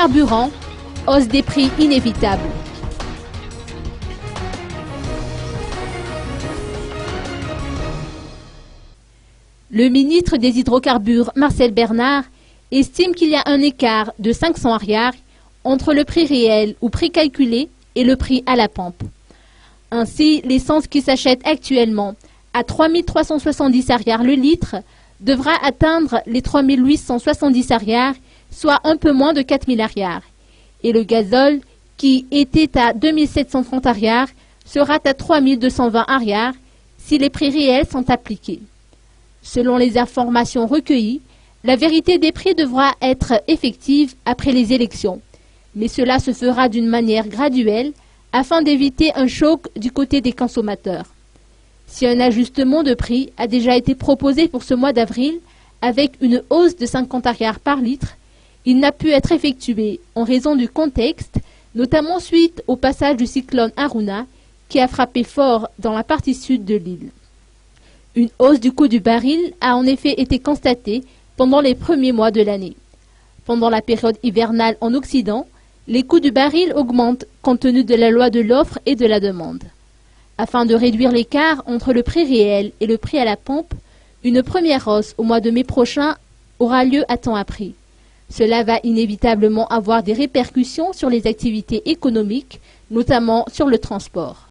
Carburant, hausse des prix inévitable. Le ministre des Hydrocarbures, Marcel Bernard, estime qu'il y a un écart de 500 arrières entre le prix réel ou prix calculé et le prix à la pompe. Ainsi, l'essence qui s'achète actuellement à 3 370 arrières le litre devra atteindre les 3 870 arrières, soit un peu moins de 4 000 arrières. Et le gazole, qui était à 2 730 arrières, sera à 3 220 arrières si les prix réels sont appliqués. Selon les informations recueillies, la vérité des prix devra être effective après les élections, mais cela se fera d'une manière graduelle afin d'éviter un choc du côté des consommateurs. Si un ajustement de prix a déjà été proposé pour ce mois d'avril, avec une hausse de 50 arrières par litre, il n'a pu être effectué en raison du contexte, notamment suite au passage du cyclone Haruna qui a frappé fort dans la partie sud de l'île. Une hausse du coût du baril a en effet été constatée pendant les premiers mois de l'année. Pendant la période hivernale en Occident, les coûts du baril augmentent compte tenu de la loi de l'offre et de la demande. Afin de réduire l'écart entre le prix réel et le prix à la pompe, une première hausse au mois de mai prochain aura lieu à temps appris. Cela va inévitablement avoir des répercussions sur les activités économiques, notamment sur le transport.